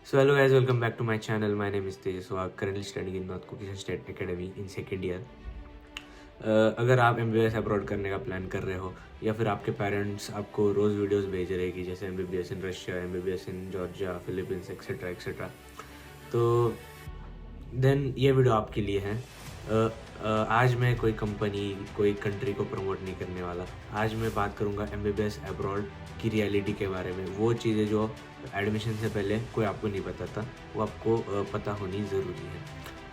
So hello guys, welcome back to my channel. My name is Tej. So I'm currently studying in North Caucasian State Academy in second year. अगर आप MBBS abroad करने का plan कर रहे हो या फिर आपके पेरेंट्स आपको रोज़ वीडियोस भेज रहे हैं कि जैसे MBBS in Russia, MBBS in Georgia, Philippines etcetera etcetera, तो देन ये वीडियो आपके लिए है। आज मैं कोई कंपनी कोई कंट्री को प्रमोट नहीं करने वाला। आज मैं बात करूँगा MBBS अब्रॉड की रियलिटी के बारे में। वो चीज़ें जो एडमिशन से पहले कोई आपको नहीं पता था, वो आपको पता होनी ज़रूरी है।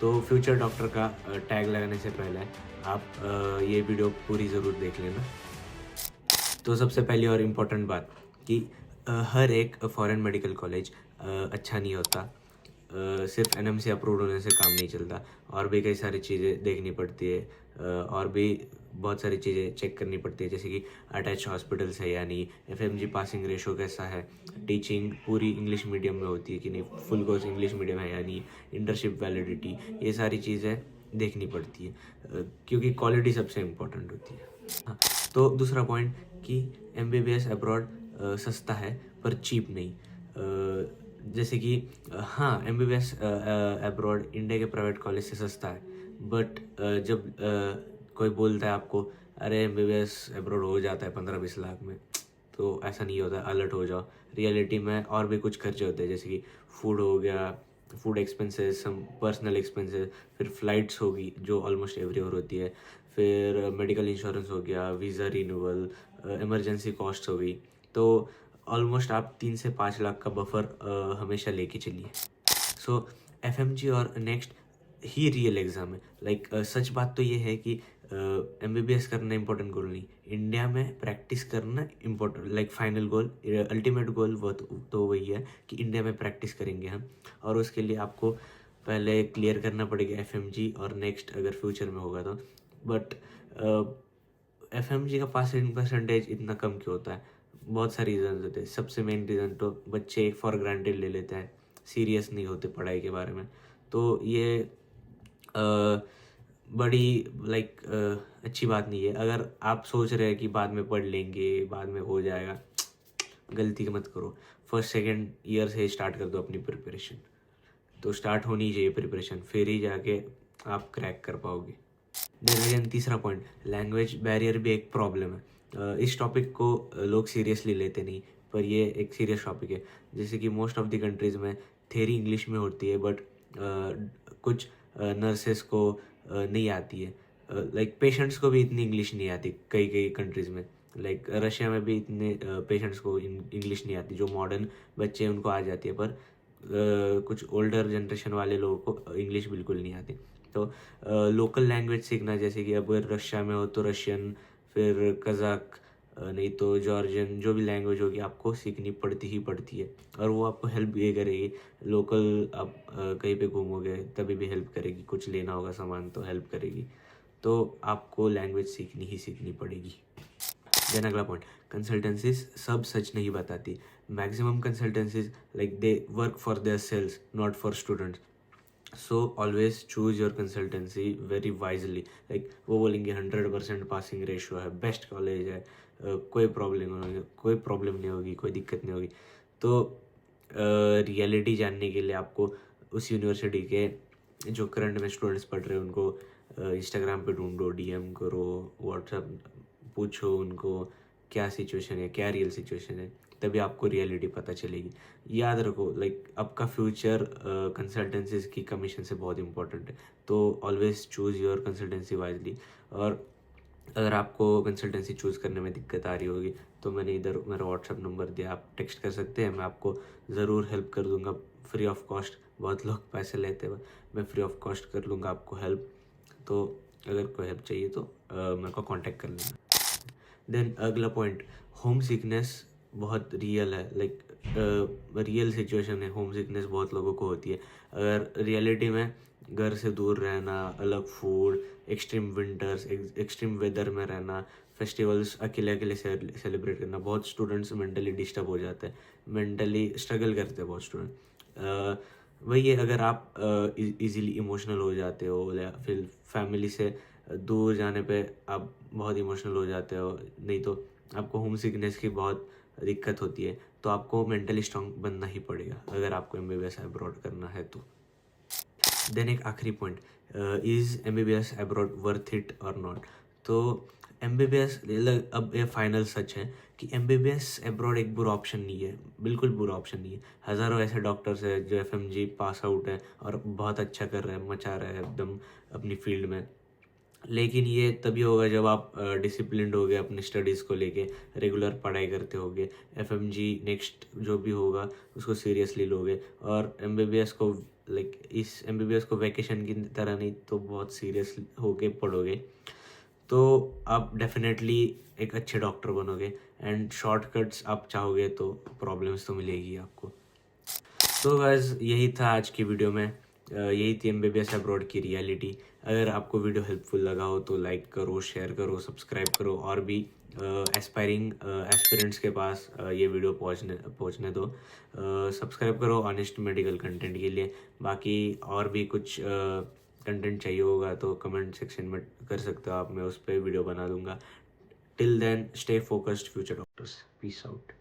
तो फ्यूचर डॉक्टर का टैग लगाने से पहले आप ये वीडियो पूरी ज़रूर देख लेना। तो सबसे पहली और इम्पोर्टेंट बात कि हर एक फॉरेन मेडिकल कॉलेज अच्छा नहीं होता। सिर्फ NMC अप्रूव्ड होने से काम नहीं चलता, और भी कई सारी चीज़ें देखनी पड़ती है, और भी बहुत सारी चीज़ें चेक करनी पड़ती है, जैसे कि अटैच हॉस्पिटल्स है या नहीं, FMG पासिंग रेशो कैसा है, टीचिंग पूरी इंग्लिश मीडियम में होती है कि नहीं, फुल कोर्स इंग्लिश मीडियम है या नहीं, इंटर्नशिप वैलिडिटी, ये सारी चीज़ें देखनी पड़ती है, क्योंकि क्वालिटी सबसे इम्पोर्टेंट होती है। हाँ, तो दूसरा पॉइंट कि MBBS अब्रॉड सस्ता है पर चीप नहीं। जैसे कि हाँ, MBBS अब्रॉड इंडिया के प्राइवेट कॉलेज से सस्ता है, बट जब कोई बोलता है आपको अरे MBBS अब्रॉड हो जाता है 15-20 लाख में, तो ऐसा नहीं होता। अलर्ट हो जाओ, रियलिटी में और भी कुछ खर्चे होते हैं, जैसे कि फूड हो गया, food expenses, some personal expenses, फिर फ्लाइट्स होगी जो ऑलमोस्ट एवरी ईयर होती है, फिर मेडिकल इंश्योरेंस हो गया, वीज़ा रिन्यूअल, इमरजेंसी कॉस्ट हो गई। तो ऑलमोस्ट आप 3 से 5 लाख का बफर हमेशा लेके चलिए। सो FMG और नेक्स्ट ही रियल एग्ज़ाम है। लाइक सच बात तो ये है कि MBBS करना इंपॉर्टेंट गोल नहीं, इंडिया में प्रैक्टिस करना important, like final goal, ultimate goal वो तो वही है कि इंडिया में प्रैक्टिस करेंगे हम, और उसके लिए आपको पहले क्लियर करना पड़ेगा FMG और नेक्स्ट अगर फ्यूचर में होगा तो। बट FMG का पासिंग परसेंटेज इतना कम क्यों होता है? बहुत सारे रीज़न होते हैं। सबसे मेन रीज़न तो बच्चे फॉर ग्रांटेड ले लेते हैं, सीरियस नहीं होते पढ़ाई के बारे में। तो ये बड़ी अच्छी बात नहीं है। अगर आप सोच रहे हैं कि बाद में पढ़ लेंगे, बाद में हो जाएगा, गलती मत करो। फर्स्ट सेकेंड ईयर से स्टार्ट कर दो अपनी प्रिपरेशन। तो स्टार्ट होनी चाहिए प्रिपरेशन, फिर ही जाके आप क्रैक कर पाओगे। देन अगेन तीसरा पॉइंट, लैंग्वेज बैरियर भी एक प्रॉब्लम है। इस टॉपिक को लोग सीरियसली लेते नहीं, पर ये एक सीरियस टॉपिक है। जैसे कि मोस्ट ऑफ द कंट्रीज़ में थेरी इंग्लिश में होती है, बट कुछ नर्सेस को नहीं आती है। लाइक पेशेंट्स को भी इतनी इंग्लिश नहीं आती कई कई कंट्रीज़ में। लाइक रशिया में भी इतने पेशेंट्स को इंग्लिश नहीं आती। जो मॉडर्न बच्चे हैं उनको आ जाती है, पर कुछ ओल्डर जनरेशन वाले लोगों को इंग्लिश बिल्कुल नहीं आती। तो लोकल लैंग्वेज सीखना, जैसे कि अब रशिया में हो तो रशियन, फिर कज़ाक, नहीं तो जॉर्जियन, जो भी लैंग्वेज होगी आपको सीखनी पड़ती ही पड़ती है, और वो आपको हेल्प भी करेगी। लोकल आप कहीं पे घूमोगे तभी भी हेल्प करेगी, कुछ लेना होगा सामान तो हेल्प करेगी। तो आपको लैंग्वेज सीखनी ही सीखनी पड़ेगी। देन अगला पॉइंट, कंसल्टेंसीज सब सच नहीं बताती। Maximum consultancies like they work for their sales, not for students. So always choose your consultancy very wisely. Like वो बोलेंगे 100% पासिंग रेशो है, बेस्ट कॉलेज है, कोई प्रॉब्लम नहीं होगी, कोई दिक्कत नहीं होगी। तो रियलिटी जानने के लिए आपको उस यूनिवर्सिटी के जो करंट में स्टूडेंट्स पढ़ रहे हैं उनको इंस्टाग्राम पे ढूंढो, DM करो, व्हाट्सएप पूछो उनको क्या सिचुएशन है, क्या रियल सिचुएशन है, तभी आपको रियलिटी पता चलेगी। याद रखो, लाइक आपका फ्यूचर कंसल्टेंसीज की कमीशन से बहुत इंपॉर्टेंट है। तो always choose your consultancy wisely. और अगर आपको कंसल्टेंसी चूज़ करने में दिक्कत आ रही होगी तो मैंने इधर मेरा व्हाट्सअप नंबर दिया, आप टेक्स्ट कर सकते हैं, मैं आपको ज़रूर हेल्प कर दूंगा फ्री ऑफ कॉस्ट। बहुत लोग पैसे लेते हैं, मैं फ्री ऑफ कॉस्ट कर लूँगा आपको हेल्प। तो अगर कोई हेल्प चाहिए तो मेरे को कांटेक्ट कर लेना। देन अगला पॉइंट, होम सिकनेस बहुत रियल है। लाइक रियल सिचुएशन है, होम सिकनेस बहुत लोगों को होती है। अगर रियलिटी में घर से दूर रहना, अलग food, extreme winters, extreme weather में रहना, फेस्टिवल्स अकेले अकेले सेलिब्रेट करना, बहुत स्टूडेंट्स मेंटली डिस्टर्ब हो जाते हैं, मेंटली स्ट्रगल करते हैं बहुत स्टूडेंट। वही है, अगर आप इजीली इमोशनल हो जाते हो या फिर फैमिली से दूर जाने पे आप बहुत इमोशनल हो जाते हो, नहीं तो आपको होम सिकनेस की बहुत दिक्कत होती है, तो आपको मेंटली स्ट्रांग बनना ही पड़ेगा अगर आपको MBBS अब्रॉड करना है तो। देन एक आखिरी point, is MBBS abroad worth it और नॉट। तो MBBS अब ये फाइनल सच है कि MBBS अब्रॉड एक बुरा ऑप्शन नहीं है, बिल्कुल बुरा ऑप्शन नहीं है। हज़ारों ऐसे डॉक्टर्स हैं जो FMG पास आउट है और बहुत अच्छा कर रहे हैं, मचा रहे हैं एकदम अपनी फील्ड में। लेकिन ये तभी होगा जब आप डिसिप्लिन्ड होगे अपनी स्टडीज़ को लेके, रेगुलर पढ़ाई करते होगे, FMG नेक्स्ट जो भी होगा उसको सीरियसली लोगे, और MBBS को इस MBBS को वैकेशन की तरह नहीं तो बहुत सीरियस होके पढ़ोगे तो आप डेफिनेटली एक अच्छे डॉक्टर बनोगे। एंड शॉर्टकट्स आप चाहोगे तो प्रॉब्लम्स तो मिलेगी आपको। तो गाइस यही था आज की वीडियो में, यही थी MBBS अब्रॉड की रियलिटी। अगर आपको वीडियो हेल्पफुल लगा हो तो लाइक करो, शेयर करो, सब्सक्राइब करो, और भी एस्पायरिंग एस्पिरेंट्स के पास ये वीडियो पहुंचने दो। सब्सक्राइब करो ऑनेस्ट मेडिकल कंटेंट के लिए। बाकी और भी कुछ कंटेंट चाहिए होगा तो कमेंट सेक्शन में कर सकते हो आप, मैं उस पर वीडियो बना दूंगा। Till then stay focused future doctors, peace out.